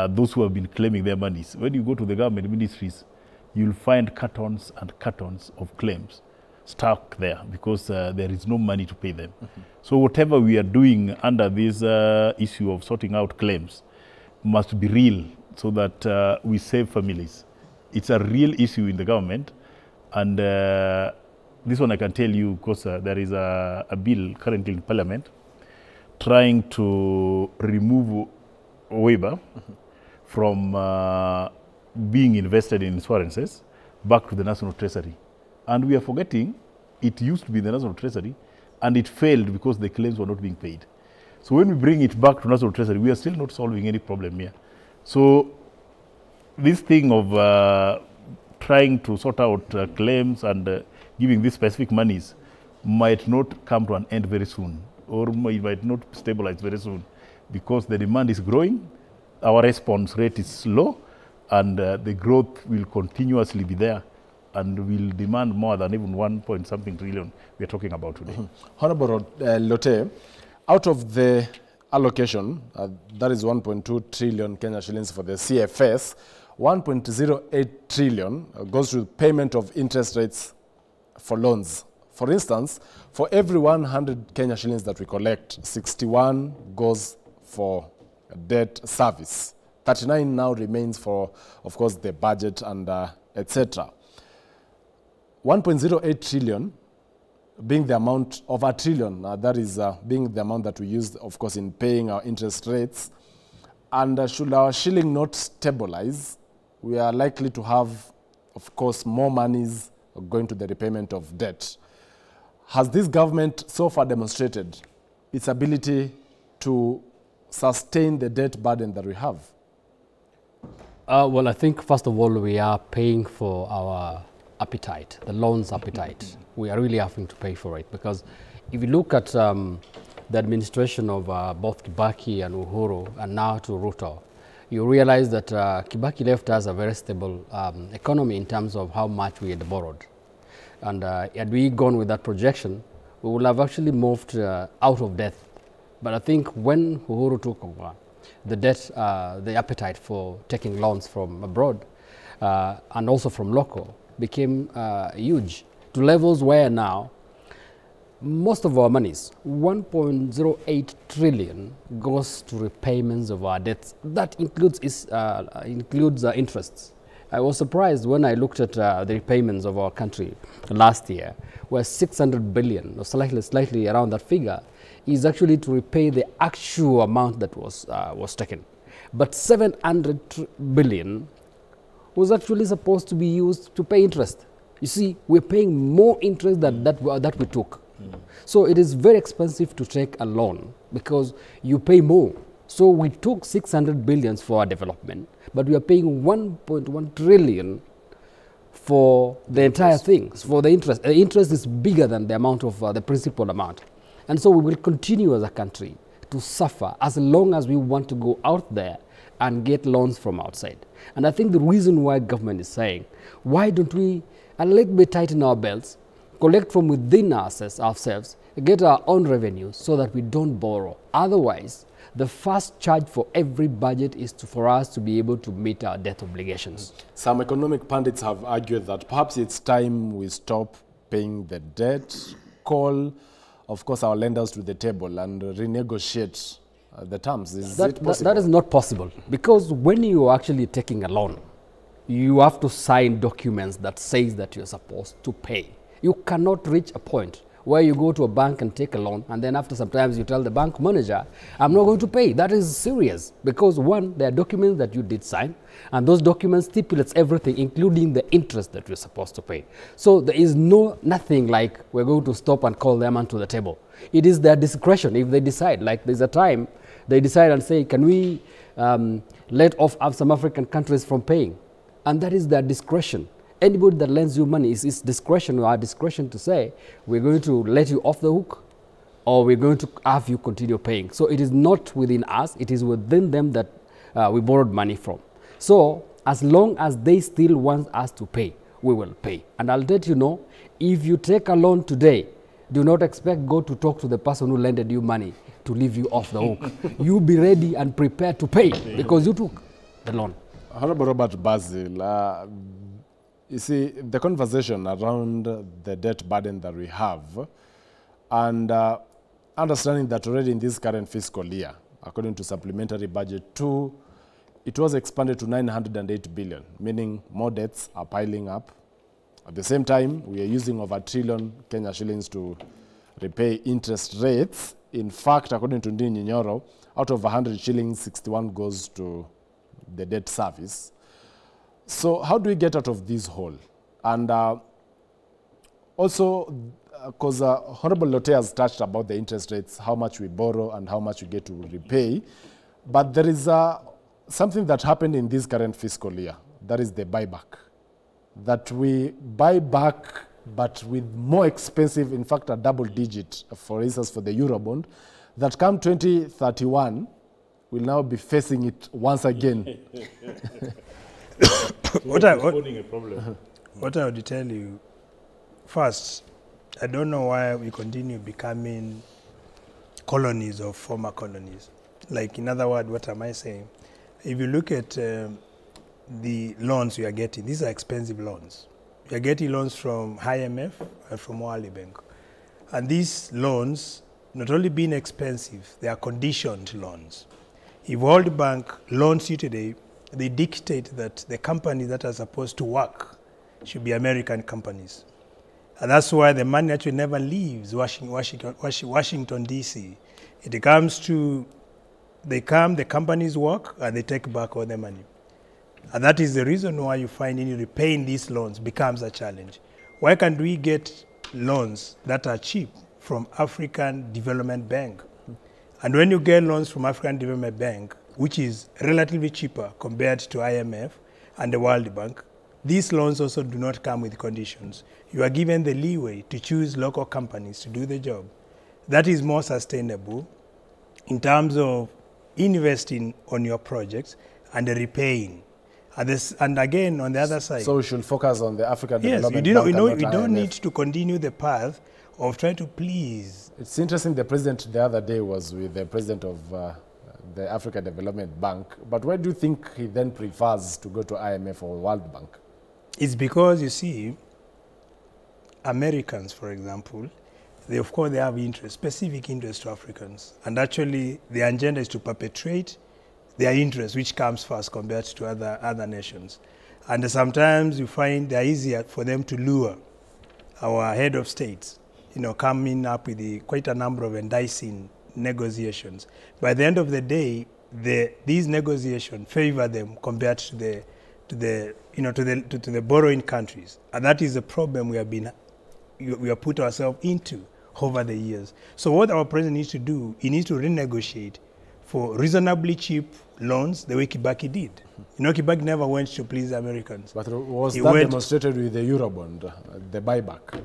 those who have been claiming their monies. When you go to the government ministries, you'll find cartons and cartons of claims stuck there because there is no money to pay them. So whatever we are doing under this issue of sorting out claims must be real so that we save families. It's a real issue in the government, and this one I can tell you because there is a bill currently in Parliament trying to remove waiver from being invested in insurances back to the National Treasury. And we are forgetting it used to be the National Treasury and it failed because the claims were not being paid. So when we bring it back to National Treasury, we are still not solving any problem here. So this thing of trying to sort out claims and giving these specific monies might not come to an end very soon, or it might not stabilize very soon because the demand is growing, our response rate is low, and the growth will continuously be there and will demand more than even 1-point-something trillion we are talking about today. Honorable Lote, out of the allocation, that is 1.2 trillion Kenya shillings for the CFS, 1.08 trillion goes to payment of interest rates for loans. For instance, for every 100 Kenya shillings that we collect, 61 goes for debt service. 39 now remains for, of course, the budget and etc. 1.08 trillion being the amount of a trillion, that is being the amount that we use, of course, in paying our interest rates. And should our shilling not stabilize, we are likely to have, of course, more monies going to the repayment of debt. Has this government so far demonstrated its ability to sustain the debt burden that we have? Well, I think, first of all, we are paying for our appetite, the loans appetite. We are really having to pay for it because if you look at the administration of both Kibaki and Uhuru and now to Ruto, you realize that Kibaki left us a very stable economy in terms of how much we had borrowed. And had we gone with that projection, we would have actually moved out of debt. But I think when Uhuru took over, the debt, the appetite for taking loans from abroad and also from local became huge to levels where now most of our monies, 1.08 trillion, goes to repayments of our debts. That includes interests. I was surprised when I looked at the repayments of our country last year, where 600 billion, or slightly around that figure, is actually to repay the actual amount that was taken. But 700 billion was actually supposed to be used to pay interest. You see, we're paying more interest than that we took. So it is very expensive to take a loan because you pay more. So we took 600 billion for our development, but we are paying 1.1 trillion for the entire thing, for the interest. The interest is bigger than the amount of the principal amount. And so we will continue as a country to suffer as long as we want to go out there and get loans from outside. And I think the reason why government is saying, why don't we a little bit tighten our belts, collect from within ourselves, get our own revenues so that we don't borrow. Otherwise, the first charge for every budget is for us to be able to meet our debt obligations. Some economic pundits have argued that perhaps it's time we stop paying the debt, call, of course, our lenders to the table and renegotiate the terms. Is it possible? That is not possible, because when you are actually taking a loan, you have to sign documents that says that you're supposed to pay. You cannot reach a point where you go to a bank and take a loan, and then after some time you tell the bank manager, I'm not going to pay. That is serious, because one, there are documents that you did sign, and those documents stipulates everything, including the interest that you're supposed to pay. So there is nothing like we're going to stop and call them onto the table. It is their discretion if they decide. Like there's a time they decide and say, can we let off some African countries from paying? And that is their discretion. Anybody that lends you money is discretion, or our discretion to say, we're going to let you off the hook, or we're going to have you continue paying. So it is not within us, it is within them that we borrowed money from. So as long as they still want us to pay, we will pay. And I'll let you know, if you take a loan today, do not expect go to talk to the person who lended you money to leave you off the hook. You be ready and prepared to pay because you took. the loan. Honorable Robert Basil, you see, the conversation around the debt burden that we have, and understanding that already in this current fiscal year, according to supplementary budget 2, it was expanded to 908 billion, meaning more debts are piling up. At the same time, we are using over 1 trillion Kenya shillings to repay interest rates. In fact, according to Ndini Nyoro, out of 100 shillings, 61 goes to the debt service. So how do we get out of this hole? And also, because Honorable Lote has touched about the interest rates, how much we borrow and how much we get to repay. But there is something that happened in this current fiscal year. That is the buyback. That we buy back, but with more expensive, in fact, a double digit, for instance, for the Eurobond, that come 2031, we'll now be facing it once again. What I would tell you, first, I don't know why we continue becoming colonies of former colonies. Like, in other words, what am I saying? If you look at the loans we are getting, these are expensive loans. We are getting loans from IMF and from World Bank. And these loans, not only being expensive, they are conditioned loans. If World Bank loans you today, they dictate that the companies that are supposed to work should be American companies. And that's why the money actually never leaves Washington, D.C. It comes to, they come, the companies work, and they take back all the money. And that is the reason why you find in repaying these loans becomes a challenge. Why can't we get loans that are cheap from African Development Bank? And when you get loans from African Development Bank, which is relatively cheaper compared to IMF and the World Bank, these loans also do not come with conditions. You are given the leeway to choose local companies to do the job. That is more sustainable in terms of investing on your projects and the repaying. And again, on the other side. So we should focus on the African Development Bank. Yes, we don't need to continue the path of trying to please. It's interesting, the president the other day was with the president of the African Development Bank. But why do you think he then prefers to go to IMF or World Bank? It's because, you see, Americans, for example, of course, they have interest, specific interest to Africans. And actually, their agenda is to perpetuate their interest, which comes first compared to other nations. And sometimes you find they're easier for them to lure our head of states, coming up with quite a number of enticing negotiations. By the end of the day, these negotiations favor them compared to the borrowing countries. And that is the problem we have put ourselves into over the years. So what our president needs to do, he needs to renegotiate for reasonably cheap loans the way Kibaki did. Kibaki never went to please the Americans. But was that demonstrated with the Eurobond, the buyback?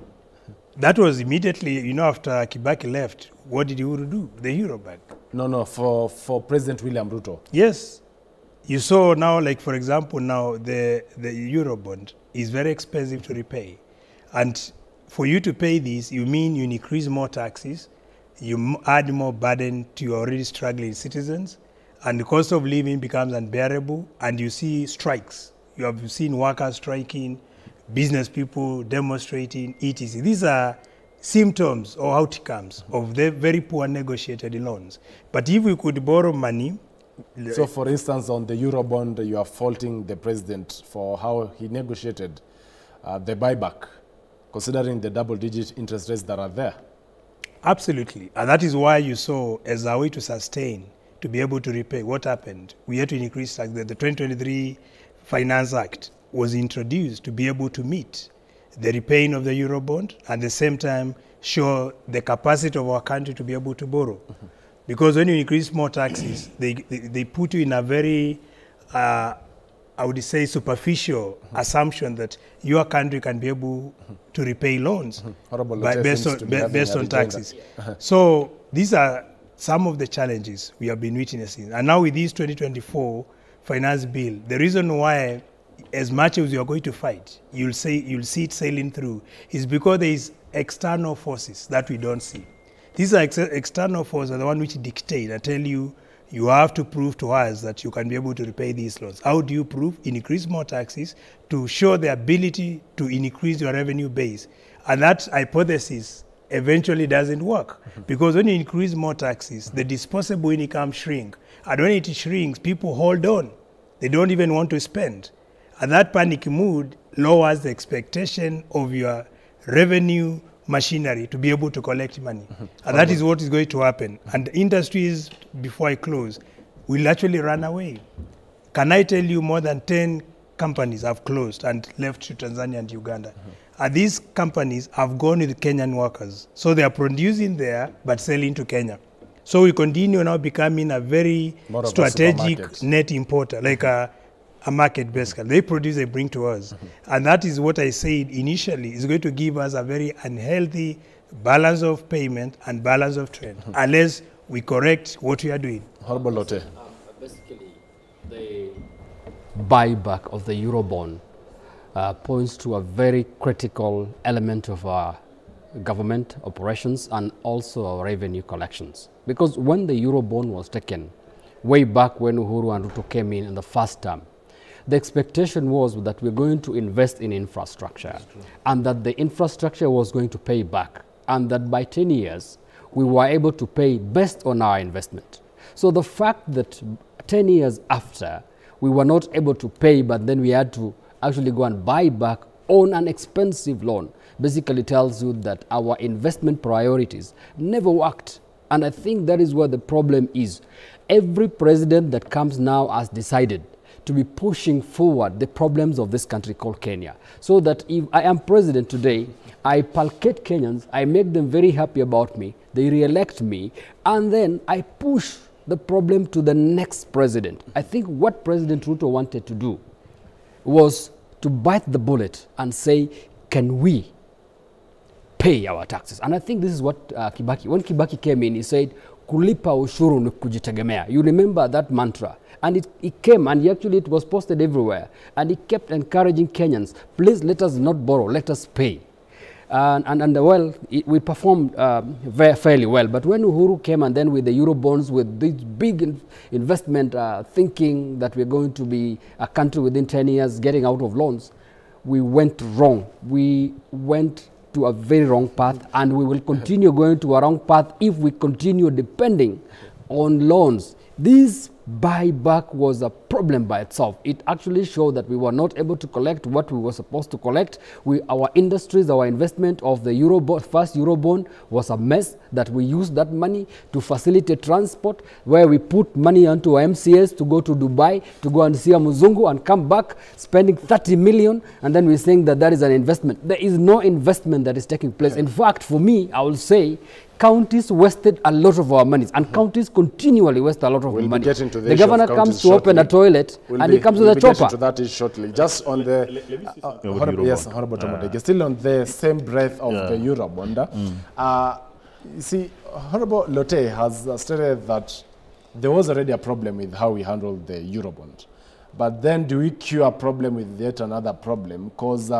That was immediately, after Kibaki left, what did Uhuru do? The Eurobond. No, for President William Ruto. Yes. You saw now, like, for example, now the Eurobond is very expensive to repay. And for you to pay this, you mean you increase more taxes, you add more burden to your already struggling citizens, and the cost of living becomes unbearable, and you see strikes. You have seen workers striking, business people demonstrating, etc. These are symptoms or outcomes of the very poor negotiated loans. But if we could borrow money... So, for instance, on the Eurobond, you are faulting the president for how he negotiated the buyback, considering the double-digit interest rates that are there. Absolutely. And that is why you saw, as a way to sustain, to be able to repay, what happened? We had to increase tax. The 2023 Finance Act was introduced to be able to meet the repaying of the Eurobond, and at the same time show the capacity of our country to be able to borrow. Because when you increase more taxes, they put you in a very, I would say, superficial assumption that your country can be able to repay loans based on taxes. So these are some of the challenges we have been witnessing. And now with this 2024 finance bill, the reason why, as much as you are going to fight, you'll see it sailing through, is because there is external forces that we don't see. These are external forces are the ones which dictate and tell you you have to prove to us that you can be able to repay these loans. How do you prove? Increase more taxes to show the ability to increase your revenue base. And that hypothesis eventually doesn't work, because when you increase more taxes, the disposable income shrink. And when it shrinks, people hold on. They don't even want to spend. And that panic mood lowers the expectation of your revenue machinery to be able to collect money. And that is what is going to happen. And industries, before I close, will actually run away. Can I tell you more than 10 companies have closed and left to Tanzania and Uganda? And these companies have gone with Kenyan workers. So they are producing there, but selling to Kenya. So we continue now becoming a very strategic net importer, like a market basically. They produce, they bring to us. And that is what I said initially, is going to give us a very unhealthy balance of payment and balance of trade, unless we correct what we are doing. Honorable Lote. Basically, the buyback of the Eurobond points to a very critical element of our government operations and also our revenue collections. Because when the Eurobond was taken, way back when Uhuru and Ruto came in the first term, the expectation was that we're going to invest in infrastructure and that the infrastructure was going to pay back, and that by 10 years, we were able to pay based on our investment. So the fact that 10 years after, we were not able to pay, but then we had to actually go and buy back on an expensive loan, basically tells you that our investment priorities never worked. And I think that is where the problem is. Every president that comes now has decided to be pushing forward the problems of this country called Kenya. So that if I am president today, I placate Kenyans, I make them very happy about me, they re-elect me, and then I push the problem to the next president. I think what President Ruto wanted to do was to bite the bullet and say, can we pay our taxes? And I think this is what Kibaki, when Kibaki came in, he said, kulipa ushuru ni kujitegemea. You remember that mantra. And it came, and actually it was posted everywhere. And he kept encouraging Kenyans, please let us not borrow, let us pay. Well, we performed fairly well. But when Uhuru came, and then with the Eurobonds, with this big investment, thinking that we're going to be a country within 10 years getting out of loans, we went wrong. We went to a very wrong path, and we will continue going to a wrong path if we continue depending on loans. This buyback was a problem by itself. It actually showed that we were not able to collect what we were supposed to collect. Our industries, our investment of the first Eurobond was a mess, that we used that money to facilitate transport, where we put money onto MCS to go to Dubai, to go and see a Muzungu and come back spending 30 million, and then we're saying that that is an investment. There is no investment that is taking place. In fact, for me, I will say, counties wasted a lot of our money, and counties continually waste a lot of money. The governor comes to open a toilet, and he comes with a chopper. To that is shortly. Just on the yes, Honorable Tomodeke, still on the same breath of the Eurobond. You see, Honorable Lote has stated that there was already a problem with how we handled the Eurobond. But then do we cure a problem with yet another problem? Because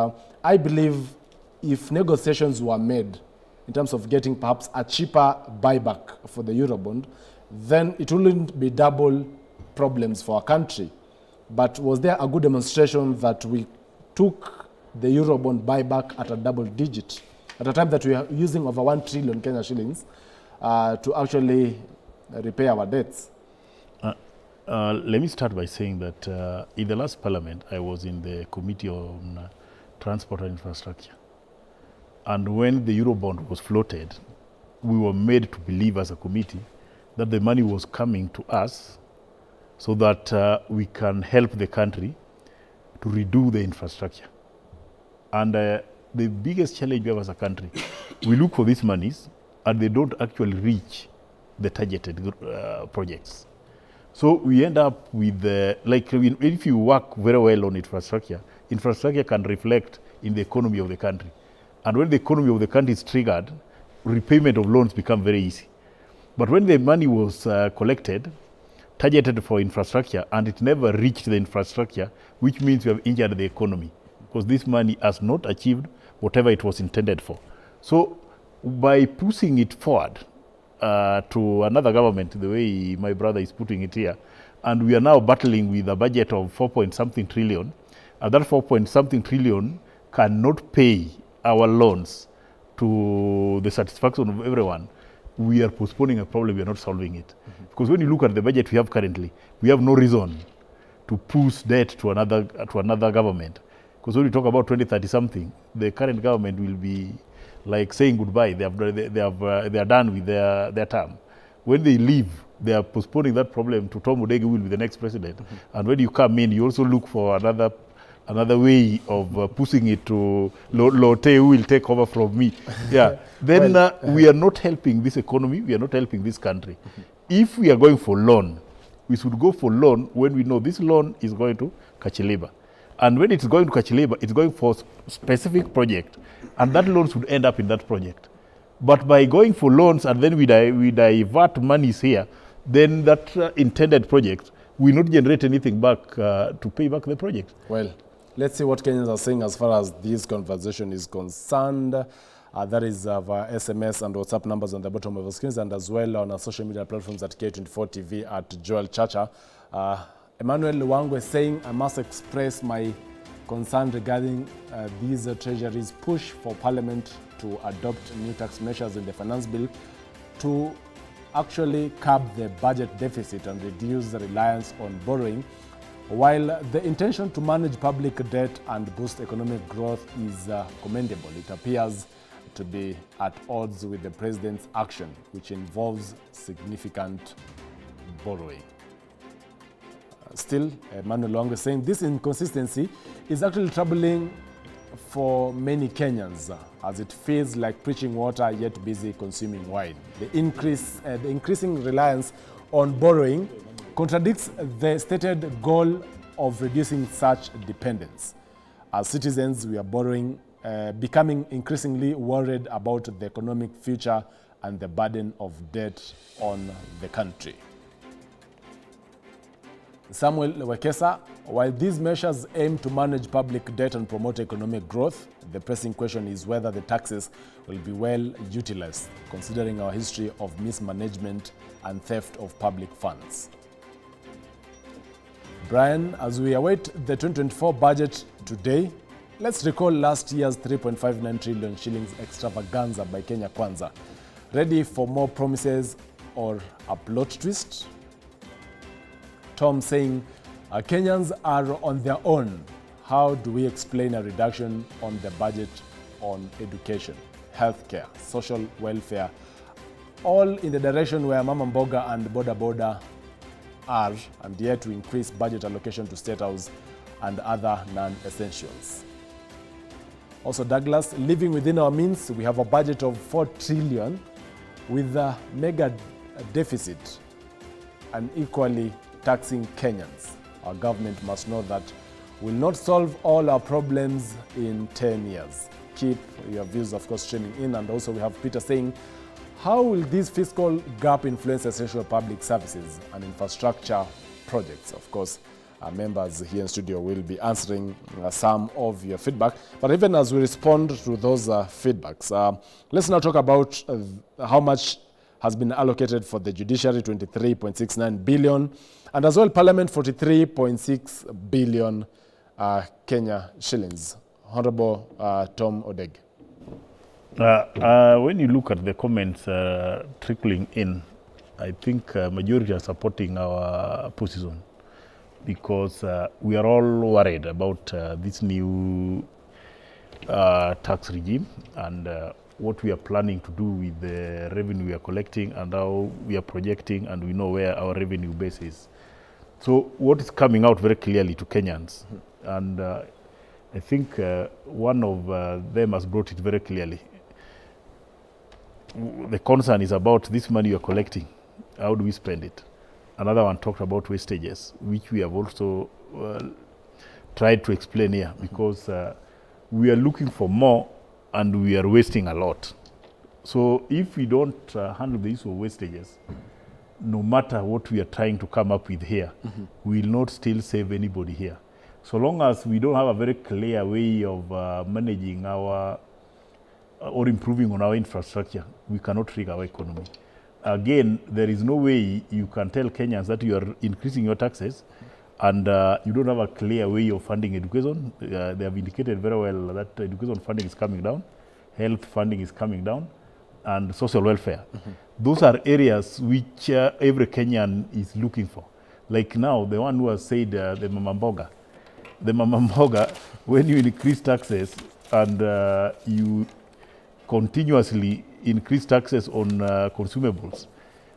I believe if negotiations were made in terms of getting perhaps a cheaper buyback for the Eurobond, then it wouldn't be double problems for our country. But was there a good demonstration that we took the Eurobond buyback at a double digit, at a time that we are using over 1 trillion Kenya shillings to actually repay our debts? Let me start by saying that in the last parliament, I was in the Committee on Transport and Infrastructure. And when the Eurobond was floated, we were made to believe as a committee that the money was coming to us so that we can help the country to redo the infrastructure. And the biggest challenge we have as a country, we look for these monies and they don't actually reach the targeted projects. So we end up with, like if you work very well on infrastructure, infrastructure can reflect in the economy of the country. And when the economy of the country is triggered, repayment of loans become very easy. But when the money was collected, targeted for infrastructure, and it never reached the infrastructure, which means we have injured the economy, because this money has not achieved whatever it was intended for. So by pushing it forward, to another government, the way my brother is putting it here, and we are now battling with a budget of 4-point-something trillion, and that 4-point-something trillion cannot pay our loans to the satisfaction of everyone. We are postponing a problem, we are not solving it. Because when you look at the budget we have currently, we have no reason to push debt to another government. Because when we talk about 2030-something, the current government will be like saying goodbye. They are done with their term. When they leave, they are postponing that problem to Tom Odegi, who will be the next president. And when you come in, you also look for another way of pushing it to Lote, who will take over from me. Yeah. Then we are not helping this economy. We are not helping this country. If we are going for loan, we should go for loan when we know this loan is going to Kachiliba. And when it's going to Kachiliba, it's going for a specific project. And that loan should end up in that project. But by going for loans and then we divert monies here, then that intended project will not generate anything back to pay back the project. Well, let's see what Kenyans are saying as far as this conversation is concerned. That is via SMS and WhatsApp numbers on the bottom of the screens, and as well on our social media platforms at K24 TV at Joel Chacha. Emmanuel Luwango is saying, I must express my concern regarding these Treasury's push for Parliament to adopt new tax measures in the finance bill to actually curb the budget deficit and reduce the reliance on borrowing. While the intention to manage public debt and boost economic growth is commendable, it appears to be at odds with the president's action, which involves significant borrowing. Still, Emmanuel Luwango is saying this inconsistency is actually troubling for many Kenyans, as it feels like preaching water yet busy consuming wine. The increasing reliance on borrowing contradicts the stated goal of reducing such dependence. As citizens, we are becoming increasingly worried about the economic future and the burden of debt on the country. Samuel Wekesa, while these measures aim to manage public debt and promote economic growth, the pressing question is whether the taxes will be well utilized, considering our history of mismanagement and theft of public funds. Brian, as we await the 2024 budget today, let's recall last year's 3.59 trillion shillings extravaganza by Kenya Kwanza. Ready for more promises or a plot twist? Tom saying, Kenyans are on their own. How do we explain a reduction on the budget on education, healthcare, social welfare, all in the direction where Mama Mboga and Boda Boda are, and yet to increase budget allocation to State House and other non-essentials? Also, Douglas, living within our means, we have a budget of 4 trillion with a mega deficit and equally taxing Kenyans. Our government must know that will not solve all our problems in 10 years. Keep your views, of course, streaming in. And also we have Peter saying, how will this fiscal gap influence essential public services and infrastructure projects? Of course, our members here in studio will be answering some of your feedback. But even as we respond to those feedbacks, let's now talk about how much has been allocated for the judiciary, 23.69 billion, and as well Parliament, 43.6 billion Kenya shillings. Honorable Tom Odegi. When you look at the comments trickling in, I think majority are supporting our position, because we are all worried about this new tax regime and what we are planning to do with the revenue we are collecting and how we are projecting, and we know where our revenue base is. So what is coming out very clearly to Kenyans, and I think one of them has brought it very clearly. The concern is about this money you are collecting. How do we spend it? Another one talked about wastages, which we have also tried to explain here, because we are looking for more and we are wasting a lot. So if we don't handle the issue of wastages, no matter what we are trying to come up with here, we will not still save anybody here. So long as we don't have a very clear way of managing our or improving on our infrastructure, we cannot rig our economy. Again, there is no way you can tell Kenyans that you are increasing your taxes and you don't have a clear way of funding education. They have indicated very well that education funding is coming down, health funding is coming down, and social welfare. Those are areas which every Kenyan is looking for. Like now, the one who has said the Mama Mboga. The Mama Mboga, when you increase taxes and you continuously increase taxes on consumables,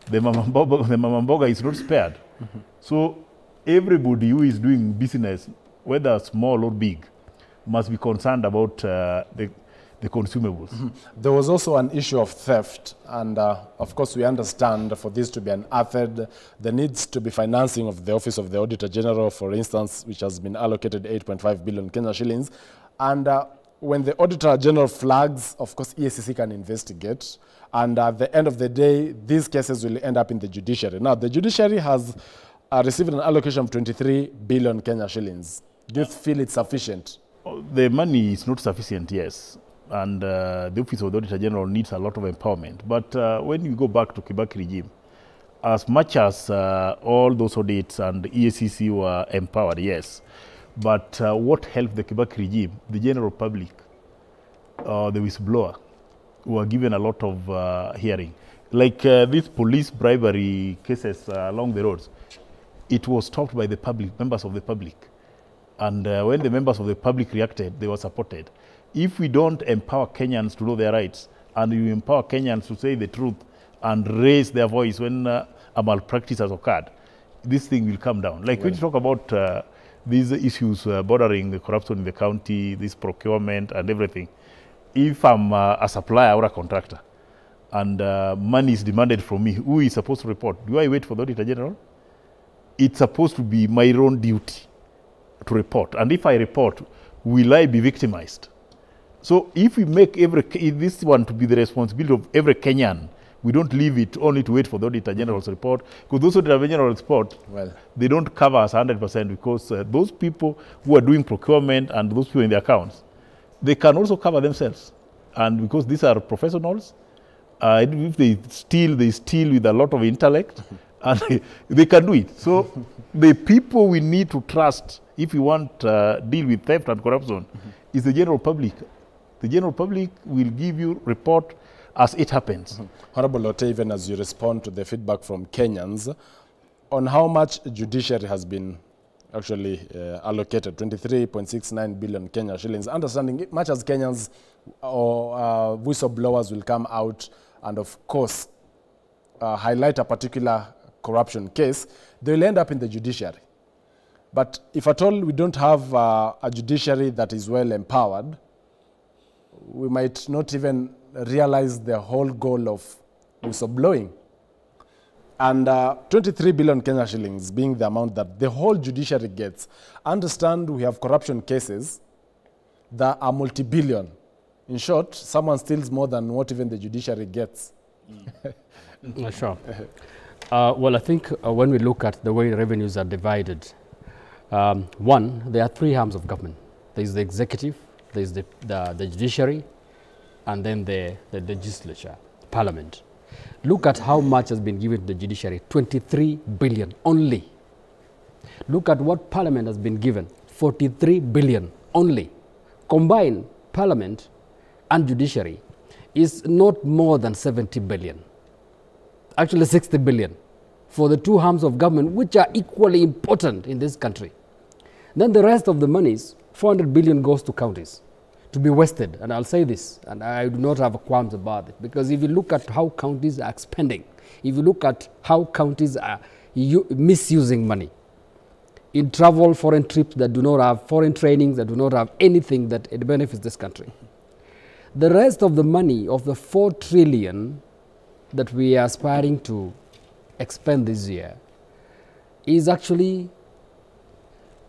the Mama Mboga is not spared. So everybody who is doing business, whether small or big, must be concerned about the consumables. There was also an issue of theft, and of course we understand for this to be unearthed, there needs to be financing of the Office of the Auditor General, for instance, which has been allocated 8.5 billion Kenya shillings. And when the Auditor General flags, of course EACC can investigate, and at the end of the day, these cases will end up in the judiciary. Now, the judiciary has received an allocation of 23 billion Kenya shillings. Do you feel it's sufficient? The money is not sufficient, yes. And the Office of the Auditor General needs a lot of empowerment. But when you go back to Kibaki regime, as much as all those audits and EACC were empowered, yes, but what helped the Kibaki regime? The general public, the whistleblower, were given a lot of hearing. Like these police bribery cases along the roads, it was stopped by the public, members of the public. And when the members of the public reacted, they were supported. If we don't empower Kenyans to know their rights, and you empower Kenyans to say the truth and raise their voice when a malpractice has occurred, this thing will come down. Like when you talk about these issues bordering the corruption in the county, this procurement and everything, if I'm a supplier or a contractor and money is demanded from me, who is supposed to report? Do I wait for the Auditor General? It's supposed to be my own duty to report. And if I report, will I be victimized? So if we make this one to be the responsibility of every Kenyan, we don't leave it only to wait for the Auditor General's report, because those Auditor General's report, well, they don't cover us 100%, because those people who are doing procurement and those people in the accounts, they can also cover themselves. And because these are professionals, if they steal with a lot of intellect, and they can do it. So the people we need to trust if we want to deal with theft and corruption is the general public. The general public will give you report as it happens. Honorable Lote, even as you respond to the feedback from Kenyans, on how much judiciary has been actually allocated, 23.69 billion Kenya shillings, understanding much as Kenyans or whistleblowers will come out and of course highlight a particular corruption case, they will end up in the judiciary. But if at all we don't have a judiciary that is well empowered, we might not even realize the whole goal of whistleblowing. And 23 billion Kenya shillings being the amount that the whole judiciary gets. Understand we have corruption cases that are multi-billion. In short, someone steals more than what even the judiciary gets. Sure. Well, I think when we look at the way revenues are divided, one, there are three arms of government. There is the executive, there is the judiciary, and then the legislature, parliament. Look at how much has been given to the judiciary, 23 billion only. Look at what parliament has been given, 43 billion only. Combined parliament and judiciary is not more than 70 billion. Actually 60 billion for the two arms of government, which are equally important in this country. Then the rest of the monies, 400 billion goes to counties to be wasted. And I'll say this, and I do not have qualms about it, because if you look at how counties are expending, if you look at how counties are misusing money in travel, foreign trips that do not have, foreign trainings that do not have anything that it benefits this country. The rest of the money of the 4 trillion that we are aspiring to expend this year is actually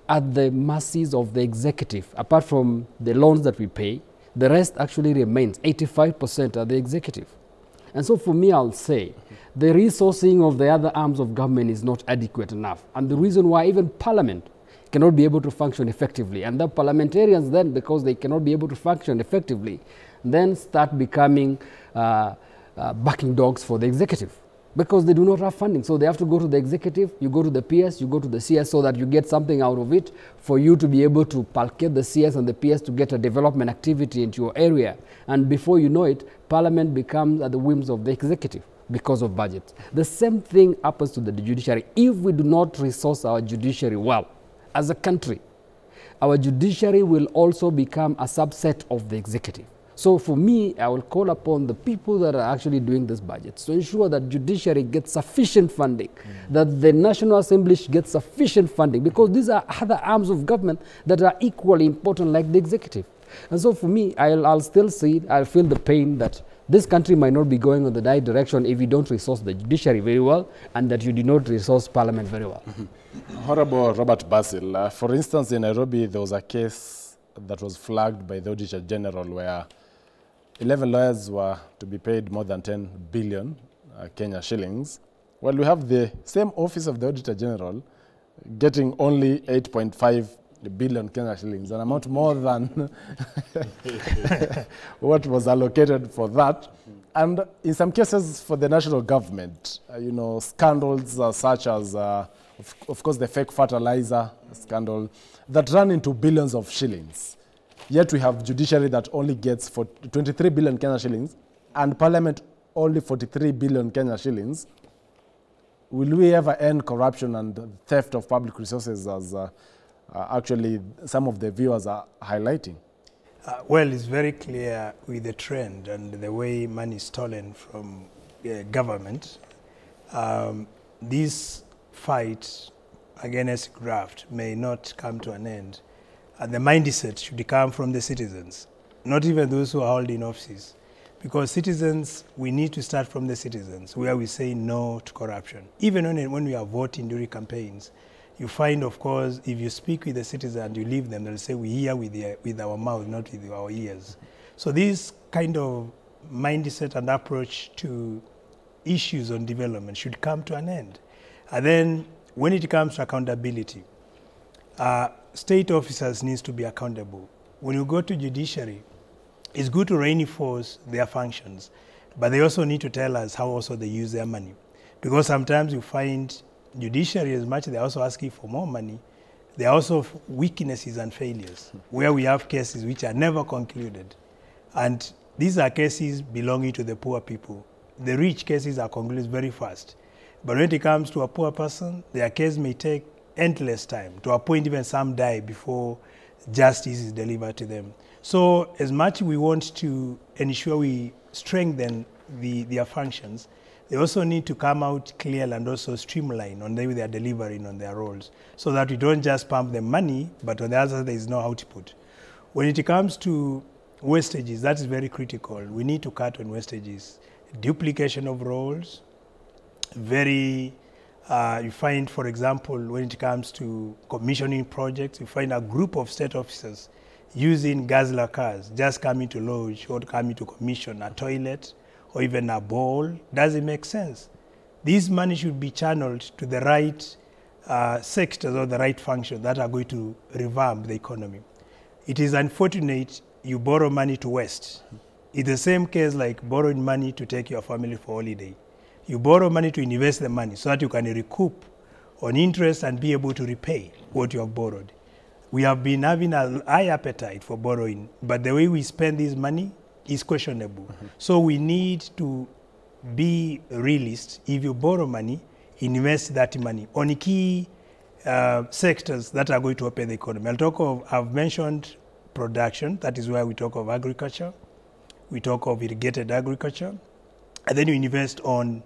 at the mercies of the executive. Apart from the loans that we pay, the rest actually remains. 85% are the executive. And so for me, I'll say the resourcing of the other arms of government is not adequate enough. And the reason why even parliament cannot be able to function effectively, and the parliamentarians then, because they cannot be able to function effectively, then start becoming backing dogs for the executive. because they do not have funding. So they have to go to the executive, you go to the PS, you go to the CS, so that you get something out of it for you to be able to palpate the CS and the PS to get a development activity into your area. And before you know it, Parliament becomes at the whims of the executive because of budget. The same thing happens to the judiciary. If we do not resource our judiciary well, as a country, our judiciary will also become a subset of the executive. So for me, I will call upon the people that are actually doing this budget to ensure that judiciary gets sufficient funding, that the National Assembly gets sufficient funding, because these are other arms of government that are equally important like the executive. And so for me, I'll still see it, I'll feel the pain that this country might not be going in the right direction if you don't resource the judiciary very well and that you do not resource Parliament very well. Honorable Robert Basil, for instance, in Nairobi, there was a case that was flagged by the Auditor General where 11 lawyers were to be paid more than 10 billion Kenya shillings. Well, we have the same office of the Auditor General getting only 8.5 billion Kenya shillings, an amount more than what was allocated for that. And in some cases for the national government, you know, scandals such as, of course, the fake fertilizer scandal that ran into billions of shillings. Yet we have judiciary that only gets for 23 billion Kenya shillings and Parliament only 43 billion Kenya shillings. Will we ever end corruption and theft of public resources as actually some of the viewers are highlighting? Well, it's very clear with the trend and the way money is stolen from government. This fight against graft may not come to an end. And the mindset should come from the citizens, not even those who are holding offices. Because citizens, we need to start from the citizens, where we say no to corruption. Even when we are voting during campaigns, you find, of course, if you speak with the citizen and you leave them, they'll say, we hear with our mouth, not with our ears. So this kind of mindset and approach to issues on development should come to an end. And then when it comes to accountability, state officers need to be accountable. When you go to judiciary, it's good to reinforce their functions, but they also need to tell us how also they use their money. Because sometimes you find judiciary, as much as they're also asking for more money, there are also weaknesses and failures, where we have cases which are never concluded. And these are cases belonging to the poor people. The rich cases are concluded very fast. But when it comes to a poor person, their case may take endless time, to a point even some die before justice is delivered to them. So as much we want to ensure we strengthen their functions, they also need to come out clear and also streamline on the way they are delivering on their roles, so that we don't just pump them money, but on the other side there is no output. When it comes to wastages, that is very critical. We need to cut on wastages. Duplication of roles, you find, for example, when it comes to commissioning projects, you find a group of state officers using guzzler cars, just coming to lodge or coming to commission a toilet or even a bowl. Doesn't make sense. This money should be channeled to the right sectors or the right functions that are going to revamp the economy. It is unfortunate you borrow money to waste. It's the same case like borrowing money to take your family for holiday. You borrow money to invest the money so that you can recoup on interest and be able to repay what you have borrowed. We have been having a high appetite for borrowing, but the way we spend this money is questionable. So we need to be realist. If you borrow money, invest that money on key sectors that are going to open the economy. I've mentioned production. That is where we talk of agriculture. We talk of irrigated agriculture. And then you invest on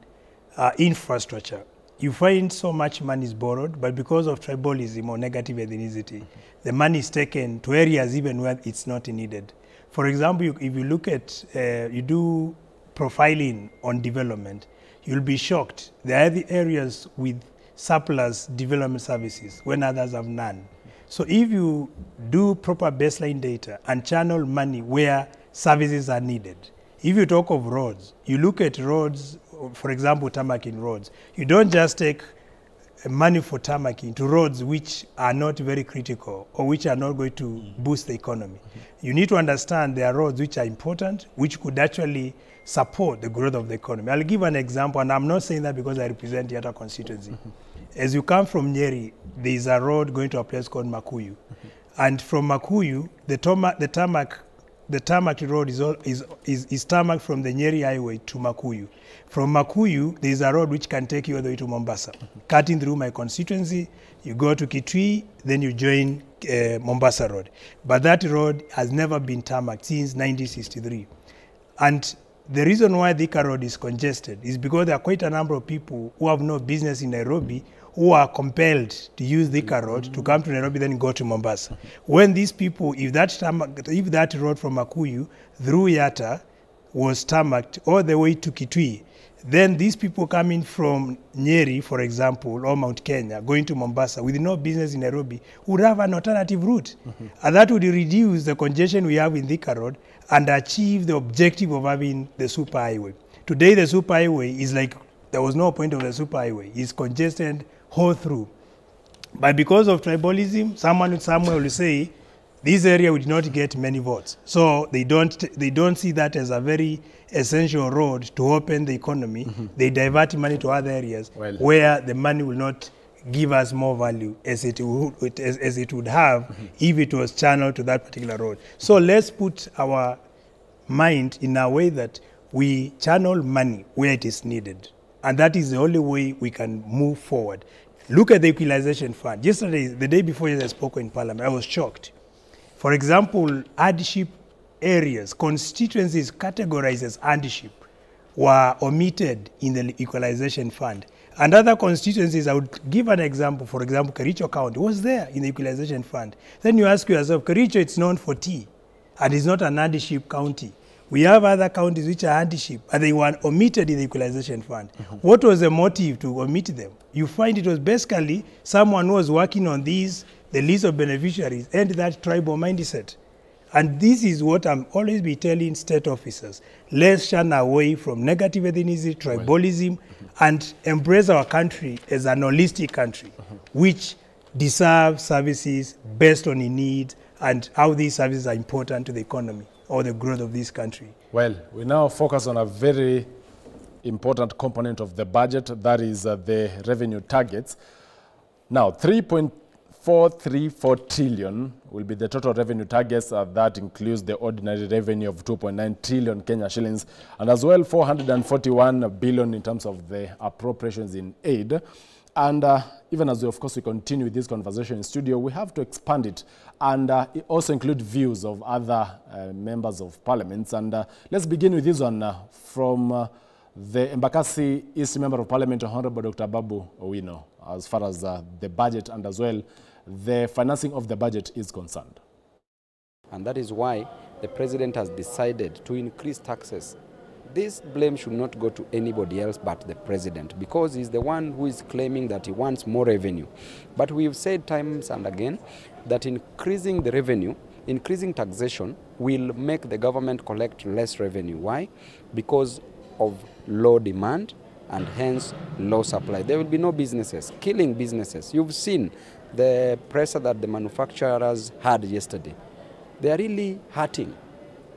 infrastructure. You find so much money is borrowed, but because of tribalism or negative ethnicity, the money is taken to areas even where it's not needed. For example, if you look at, you do profiling on development, you'll be shocked. There are the areas with surplus development services when others have none. So if you do proper baseline data and channel money where services are needed, if you talk of roads, you look at roads, for example, tarmacking roads, you don't just take money for tarmacking to roads which are not very critical or which are not going to boost the economy. You need to understand there are roads which are important, which could actually support the growth of the economy. I'll give an example, and I'm not saying that because I represent the other constituency. As you come from Nyeri, there is a road going to a place called Makuyu. And from Makuyu, the tarmac road is tarmac from the Nyeri Highway to Makuyu. From Makuyu, there is a road which can take you all the way to Mombasa. Cutting through my constituency, you go to Kitui, then you join Mombasa Road. But that road has never been tarmac since 1963. And the reason why Thika Road is congested is because there are quite a number of people who have no business in Nairobi who are compelled to use Thika Road to come to Nairobi, then go to Mombasa. When these people, if that road from Makuyu through Yatta was tarmacked all the way to Kitui, then these people coming from Nyeri, for example, or Mount Kenya, going to Mombasa with no business in Nairobi, would have an alternative route. And that would reduce the congestion we have in Thika Road and achieve the objective of having the superhighway. Today, the superhighway is like, there was no point of the superhighway. It's congested whole through. But because of tribalism, someone somewhere will say, this area would not get many votes. So they don't see that as a very essential road to open the economy. They divert money to other areas where the money will not give us more value as it would have if it was channeled to that particular road. So let's put our mind in a way that we channel money where it is needed. And that is the only way we can move forward. Look at the equalization fund. Yesterday, the day before I spoke in Parliament, I was shocked. For example, hardship areas, constituencies categorized as hardship were omitted in the equalization fund. And other constituencies, I would give an example, for example, Kericho County was there in the equalization fund. Then you ask yourself, Kericho, it's known for tea, and it's not an hardship county. We have other counties which are hardship, and they were omitted in the equalization fund. What was the motive to omit them? You find it was basically someone who was working on these, the list of beneficiaries, and that tribal mindset. And this is what I'm always be telling state officers. Let's shun away from negative ethnicity, tribalism, and embrace our country as an holistic country, which deserves services based on the needs and how these services are important to the economy or the growth of this country. Well, we now focus on a very important component of the budget, that is the revenue targets. Now, 3.434 trillion will be the total revenue targets. That includes the ordinary revenue of 2.9 trillion Kenya shillings, and as well 441 billion in terms of the appropriations in aid. And even as we, of course, we continue with this conversation in studio, we have to expand it and also include views of other members of parliaments. And let's begin with this one from the Embakasi East Member of Parliament, Honorable Dr. Babu Owino, as far as the budget and as well the financing of the budget is concerned. And that is why the President has decided to increase taxes. This blame should not go to anybody else but the President, because he's the one who is claiming that he wants more revenue. But we've said times and again that increasing the revenue, increasing taxation will make the government collect less revenue. Why? Because of low demand and hence low supply. There will be no businesses, killing businesses. You've seen the pressure that the manufacturers had yesterday. They are really hurting.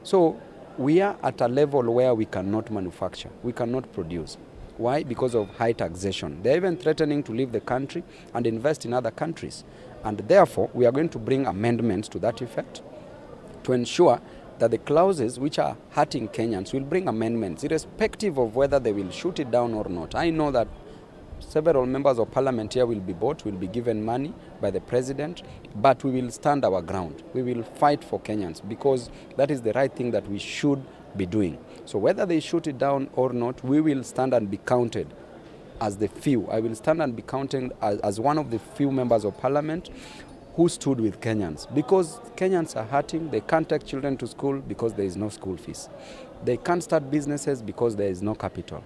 So we are at a level where we cannot manufacture, we cannot produce. Why? Because of high taxation. They're even threatening to leave the country and invest in other countries. And therefore, we are going to bring amendments to that effect to ensure that the clauses which are hurting Kenyans will bring amendments, irrespective of whether they will shoot it down or not. I know that several members of parliament here will be bought, will be given money by the President, but we will stand our ground. We will fight for Kenyans because that is the right thing that we should be doing. So whether they shoot it down or not, we will stand and be counted as the few. I will stand and be counted as one of the few members of parliament who stood with Kenyans, because Kenyans are hurting. They can't take children to school because there is no school fees. They can't start businesses because there is no capital.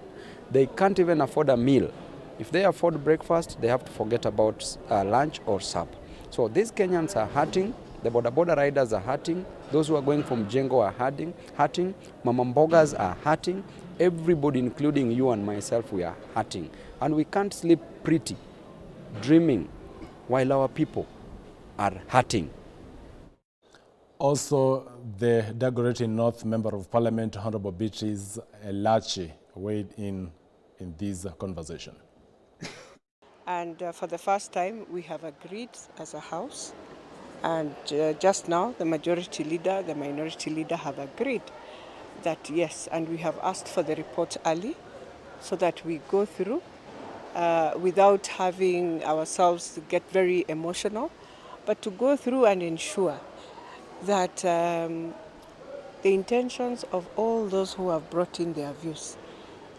They can't even afford a meal. If they afford breakfast, they have to forget about lunch or supper. So these Kenyans are hurting. The border riders are hurting. Those who are going from Jengo are hurting. Mama Mbogas are hurting. Everybody, including you and myself, we are hurting. And we can't sleep pretty dreaming while our people are hurting. Also, the Dagoretti North Member of Parliament, Honorable Beatrice Elachi, weighed in this conversation. And for the first time, we have agreed as a House. And just now, the majority leader, the minority leader have agreed that yes, and we have asked for the report early so that we go through without having ourselves get very emotional, but to go through and ensure that the intentions of all those who have brought in their views,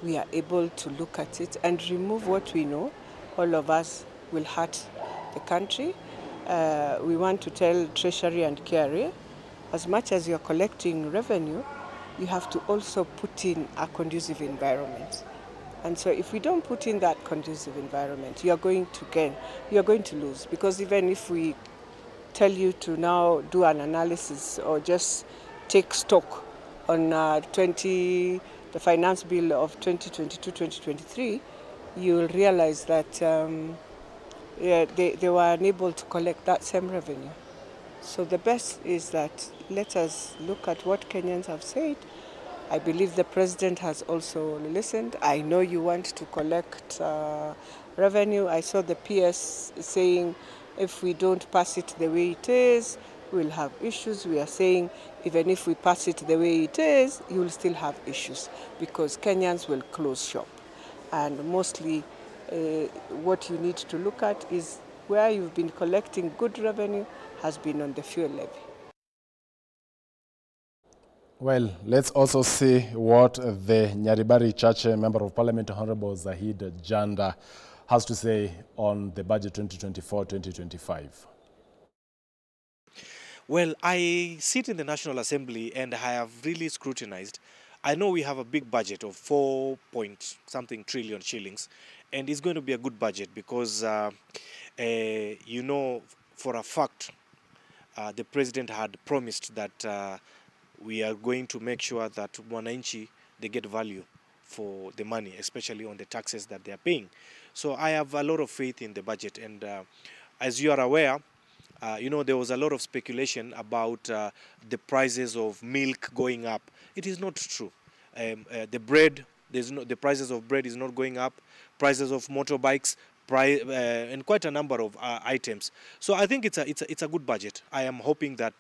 we are able to look at it and remove what we know all of us will hurt the country. We want to tell Treasury and KRA, as much as you're collecting revenue, you have to also put in a conducive environment. And so if we don't put in that conducive environment, you're going to gain, you're going to lose. Because even if we tell you to now do an analysis or just take stock on the finance bill of 2022-2023, you'll realize that they were unable to collect that same revenue. So the best is that let us look at what Kenyans have said. I believe the president has also listened. I know you want to collect revenue. I saw the PS saying if we don't pass it the way it is, we'll have issues. We are saying even if we pass it the way it is, you'll still have issues because Kenyans will close shop. And mostly what you need to look at is where you've been collecting good revenue has been on the fuel levy. Well, let's also see what the Nyaribari Church Member of Parliament, Honorable Zahid Janda, has to say on the budget 2024-2025. Well, I sit in the National Assembly and I have really scrutinized. I know we have a big budget of 4-point-something trillion shillings, and it's going to be a good budget because, you know, for a fact, the president had promised that we are going to make sure that Wananchi, they get value for the money, especially on the taxes that they are paying. So I have a lot of faith in the budget, and as you are aware, you know, there was a lot of speculation about the prices of milk going up. It is not true. The bread, the prices of bread is not going up. Prices of motorbikes, and quite a number of items. So I think it's a good budget. I am hoping that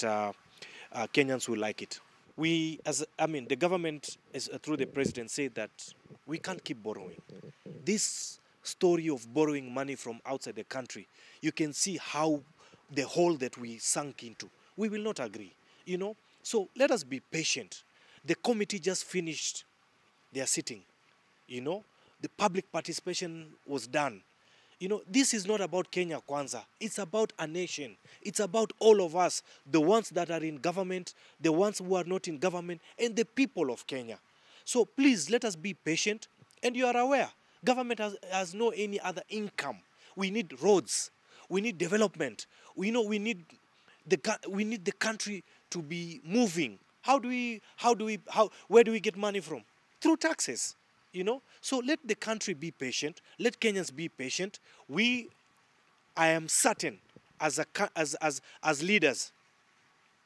Kenyans will like it. The government, through the president, said that we can't keep borrowing. This story of borrowing money from outside the country, you can see how the hole that we sunk into. We will not agree, you know. So let us be patient. The committee just finished their sitting, you know. The public participation was done. You know, this is not about Kenya Kwanza. It's about a nation. It's about all of us, the ones that are in government, the ones who are not in government, and the people of Kenya. So please, let us be patient. And you are aware, government has no any other income. We need roads. We need development. We need the country to be moving. Where do we get money from? Through taxes, you know. So let the country be patient. Let Kenyans be patient. I am certain, as leaders,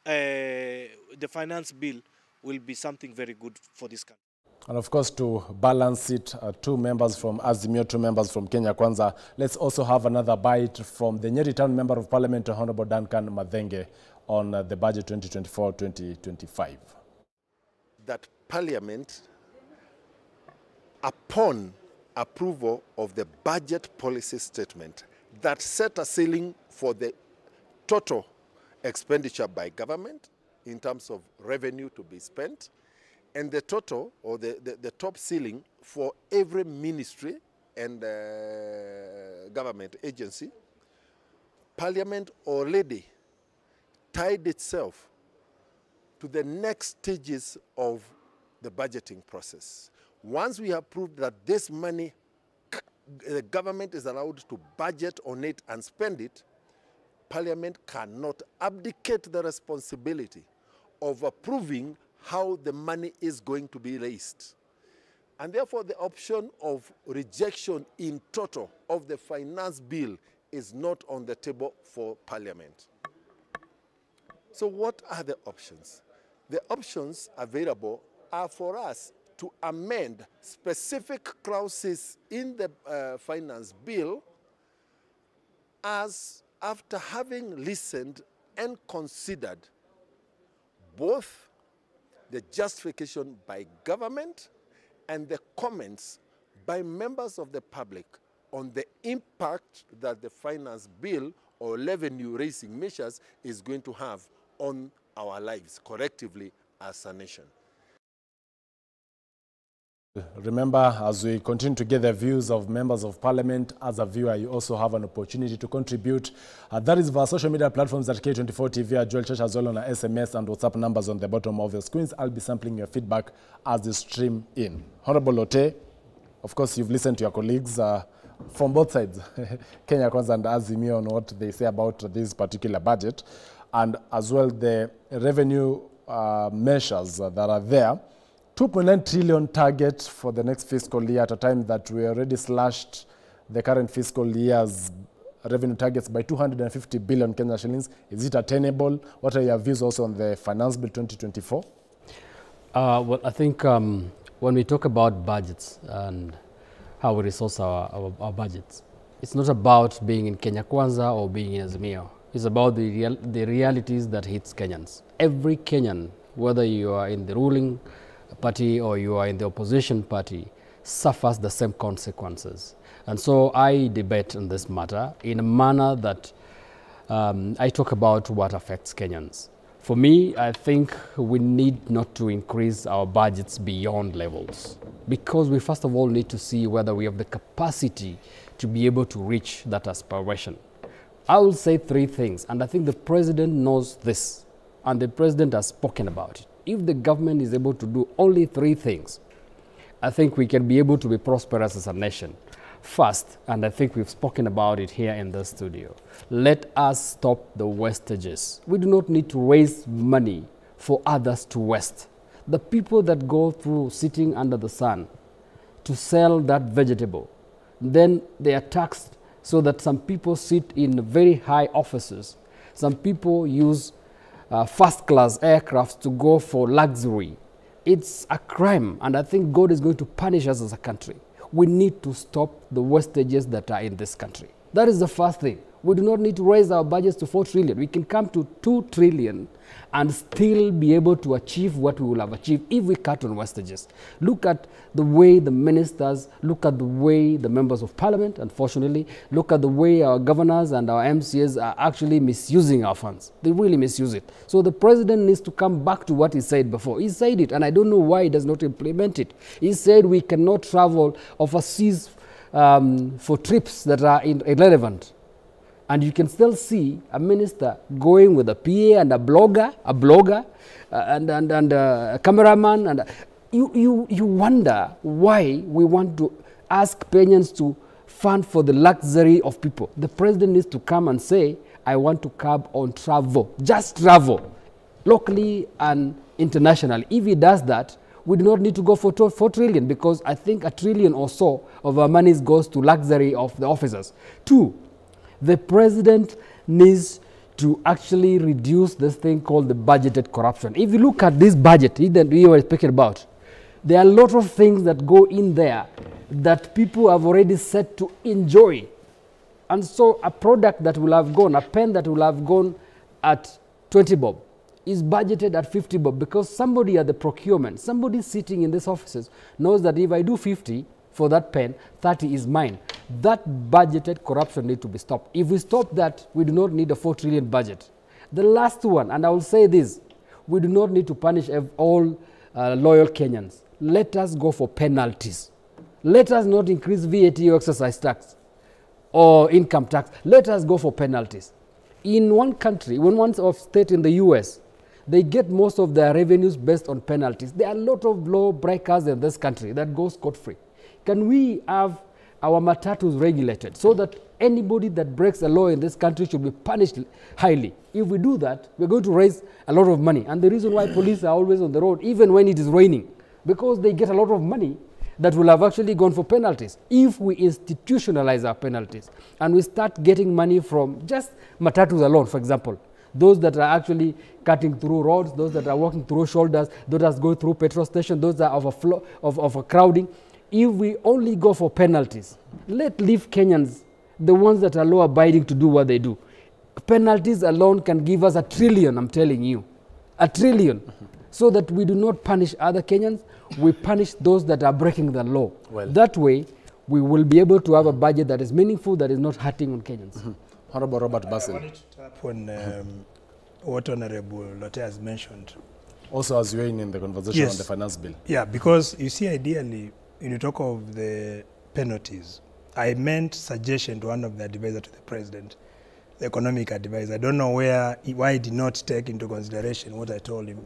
the finance bill will be something very good for this country. And of course, to balance it, 2 members from Azimio, 2 members from Kenya Kwanza. Let's also have another bite from the Nyeri Town Member of Parliament, Honorable Duncan Madhenge, on the budget 2024-2025. That Parliament, upon approval of the budget policy statement that set a ceiling for the total expenditure by government in terms of revenue to be spent, and the total or the top ceiling for every ministry and government agency, Parliament already tied itself to the next stages of the budgeting process. Once we have proved that this money, the government is allowed to budget on it and spend it, Parliament cannot abdicate the responsibility of approving how the money is going to be raised. And therefore, the option of rejection in total of the finance bill is not on the table for Parliament. So what are the options? The options available are for us to amend specific clauses in the finance bill as after having listened and considered both the justification by government and the comments by members of the public on the impact that the finance bill or revenue-raising measures is going to have on our lives collectively as a nation. Remember, as we continue to get the views of members of parliament, as a viewer, you also have an opportunity to contribute. That is via social media platforms at K24 TV, Joel Church, as well on our SMS and WhatsApp numbers on the bottom of your screens. I'll be sampling your feedback as they stream in. Honorable Lote, of course, you've listened to your colleagues from both sides, K24 and Azimio, on what they say about this particular budget, and as well the revenue measures that are there. 2.9 trillion target for the next fiscal year at a time that we already slashed the current fiscal year's revenue targets by 250 billion Kenya shillings. Is it attainable? What are your views also on the Finance Bill 2024? Well, I think when we talk about budgets and how we resource our budgets, it's not about being in Kenya Kwanza or being in Azimio. It's about the realities that hits Kenyans. Every Kenyan, whether you are in the ruling party or you are in the opposition party, suffers the same consequences. And so I debate on this matter in a manner that I talk about what affects Kenyans. For me, I think we need not to increase our budgets beyond levels, because we first of all need to see whether we have the capacity to be able to reach that aspiration. I will say three things, and I think the president knows this, and the president has spoken about it. If the government is able to do only three things, I think we can be able to be prosperous as a nation. First, and I think we've spoken about it here in the studio, let us stop the wastages. We do not need to raise money for others to waste. The people that go through sitting under the sun to sell that vegetable, then they are taxed so that some people sit in very high offices. Some people use first-class aircrafts to go for luxury. It's a crime, and I think God is going to punish us as a country. We need to stop the wastages that are in this country. That is the first thing. We do not need to raise our budgets to 4 trillion. We can come to 2 trillion and still be able to achieve what we will have achieved if we cut on wastages. Look at the way the ministers, look at the way the members of parliament, unfortunately, look at the way our governors and our MCAs are actually misusing our funds. They really misuse it. So the president needs to come back to what he said before. He said it, and I don't know why he does not implement it. He said we cannot travel overseas for trips that are irrelevant. And you can still see a minister going with a PA and a blogger and a cameraman. And you wonder why we want to ask Kenyans to fund for the luxury of people. The president needs to come and say, I want to curb on travel, just travel, locally and internationally. If he does that, we do not need to go for 4 trillion, because I think 1 trillion or so of our money goes to luxury of the officers. 2, the president needs to actually reduce this thing called the budgeted corruption. If you look at this budget that we were speaking about, there are a lot of things that go in there that people have already set to enjoy. And so a product that will have gone, a pen that will have gone at 20 bob is budgeted at 50 bob, because somebody at the procurement, somebody sitting in these offices knows that if I do 50 for that pen, 30 is mine. That budgeted corruption needs to be stopped. If we stop that, we do not need a 4 trillion budget. The last one, and I will say this, we do not need to punish all loyal Kenyans. Let us go for penalties. Let us not increase VAT or excise tax or income tax. Let us go for penalties. In one country, one state in the US, they get most of their revenues based on penalties. There are a lot of law breakers in this country that go scot-free. Can we have our matatus regulated so that anybody that breaks a law in this country should be punished highly? If we do that, we're going to raise a lot of money. And the reason why police are always on the road, even when it is raining, because they get a lot of money that will have actually gone for penalties if we institutionalize our penalties and we start getting money from just matatus alone, for example. Those that are actually cutting through roads, those that are walking through shoulders, those that go through petrol stations, those that are overcrowding. If we only go for penalties, leave Kenyans, the ones that are law abiding, to do what they do. Penalties alone can give us $1 trillion, I'm telling you. $1 trillion. So that we do not punish other Kenyans, we punish those that are breaking the law. Well, that way, we will be able to have a budget that is meaningful, that is not hurting on Kenyans. Honorable Robert Basil. I wanted to tap on what Honorable Lote has mentioned. Also as you're in the conversation on the finance bill. Yeah, because you see, ideally, when you talk of the penalties, I meant suggestion to one of the advisors to the president, the economic advisor. I don't know why he did not take into consideration what I told him.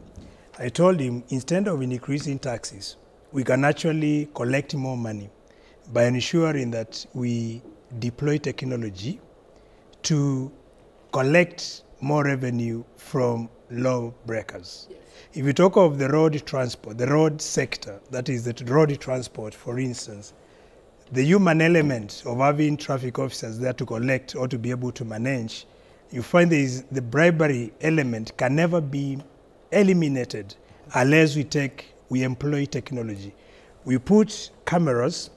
I told him, instead of increasing taxes, we can actually collect more money by ensuring that we deploy technology to collect more revenue from lawbreakers. Yes. If you talk of the road transport, the road sector, that is the road transport, for instance, the human element of having traffic officers there to collect or to be able to manage, you find the bribery element can never be eliminated unless we employ technology. We put cameras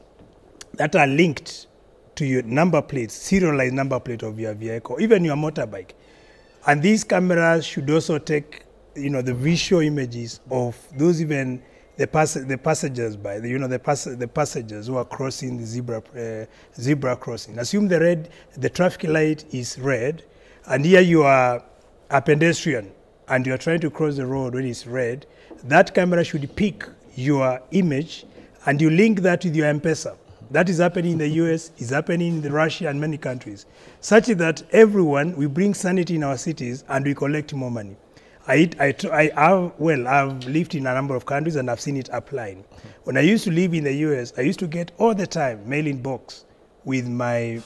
that are linked to your number plates, serialized number plate of your vehicle, even your motorbike. And these cameras should also take, the visual images of those, even the passengers the passengers who are crossing the zebra crossing. Assume the traffic light is red, and here you are a pedestrian, and you are trying to cross the road when it's red. That camera should pick your image, and you link that with your M-Pesa. That is happening in the US, is happening in Russia and many countries, such that we bring sanity in our cities and we collect more money. I've lived in a number of countries and I've seen it applying. When I used to live in the US, I used to get all the time mail-in box with my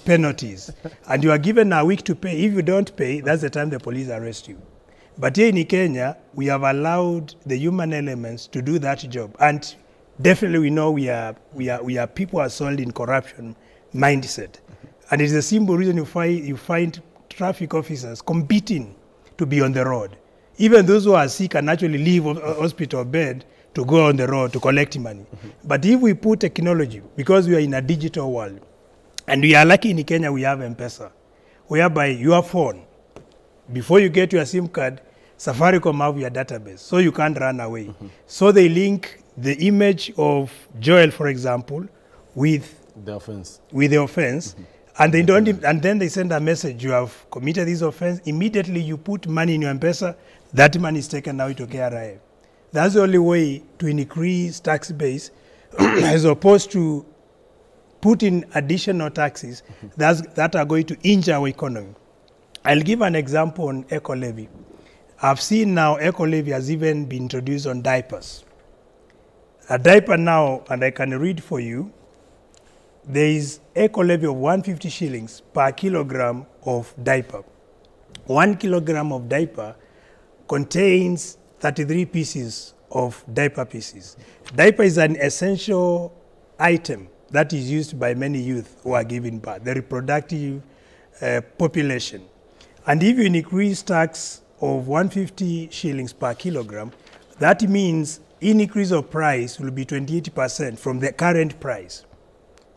penalties. And you are given a week to pay. If you don't pay, that's the time the police arrest you. But here in Kenya, we have allowed the human elements to do that job. And definitely we know we are people are sold in corruption mindset. And it's a simple reason you find traffic officers competing to be on the road. Even those who are sick can actually leave a hospital bed to go on the road to collect money. But if we put technology, because we are in a digital world, and we are lucky in Kenya, we have M-Pesa, whereby your phone, before you get your SIM card, Safaricom have your database, so you can't run away. So they link the image of Joel, for example, with the offense. And they and then they send a message, you have committed this offense. Immediately you put money in your M-Pesa, that money is taken out to KRA. That's the only way to increase tax base as opposed to putting additional taxes that are going to injure our economy. I'll give an example on eco-levy. I've seen now eco-levy has even been introduced on diapers. A diaper now, and I can read for you, there is eco-levy of 150 shillings per kilogram of diaper. 1 kilogram of diaper contains 33 pieces of diaper pieces. Diaper is an essential item that is used by many youth who are giving birth, the reproductive population. And if you increase tax of 150 shillings per kilogram, that means increase of price will be 28% from the current price.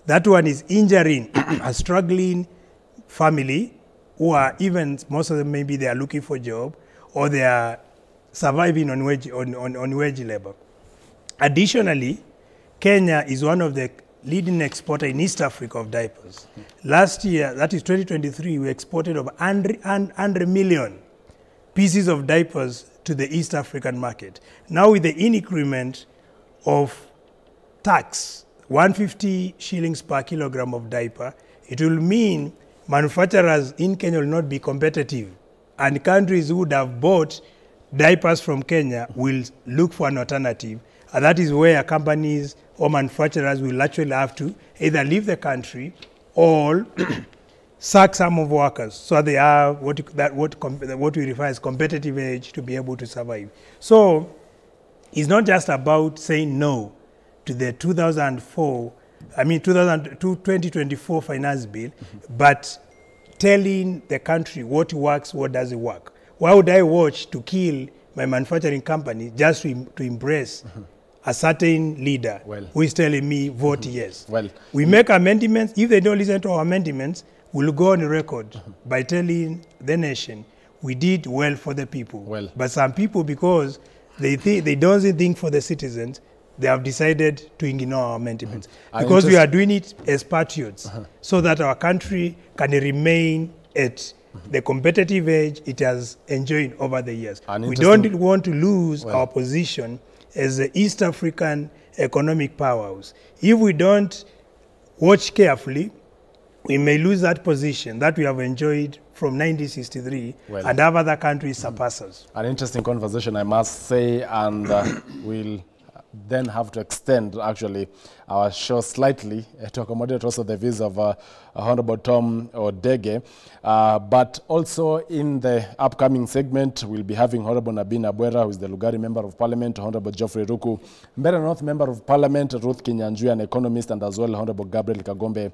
That one is injuring a struggling family who are even, most of them maybe they are looking for a job or they are surviving on wage labor. Additionally, Kenya is one of the leading exporter in East Africa of diapers. Last year, that is 2023, we exported over 100 million pieces of diapers to the East African market. Now with the increment of tax, 150 shillings per kilogram of diaper, it will mean manufacturers in Kenya will not be competitive, and countries who would have bought diapers from Kenya will look for an alternative, and that is where companies or manufacturers will actually have to either leave the country or sack some of workers, so they have what we refer as competitive edge to be able to survive. So it's not just about saying no to the 2024 finance bill, but telling the country what works, what doesn't work. Why would I watch to kill my manufacturing company just to embrace a certain leader who is telling me vote yes? Well, we make amendments. If they don't listen to our amendments, we'll go on record by telling the nation we did well for the people. But some people, because they don't think for the citizens, they have decided to ignore our amendments. Because we are doing it as patriots, so that our country can remain at the competitive edge it has enjoyed over the years. We don't want to lose our position as the East African economic powerhouse. If we don't watch carefully, we may lose that position that we have enjoyed from 1963 and have other countries surpass us. An interesting conversation, I must say, and we'll then have to extend actually our show slightly to accommodate also the views of Honorable Tom Odege. But also in the upcoming segment, we'll be having Honorable Nabin Abwera, who is the Lugari Member of Parliament, Honorable Geoffrey Ruku, Mbeere North Member of Parliament, Ruth Kinyanjui, an economist, and as well Honorable Gabriel Kagombe,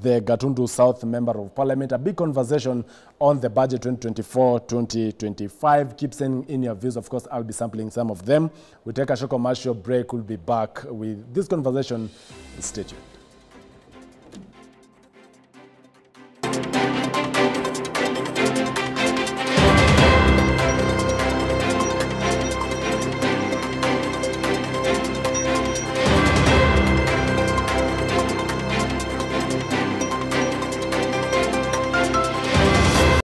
the Gatundu South Member of Parliament. A big conversation on the budget 2024-2025. Keep sending in your views. Of course, I'll be sampling some of them. We take a short commercial break. We'll be back with this conversation. Stay tuned.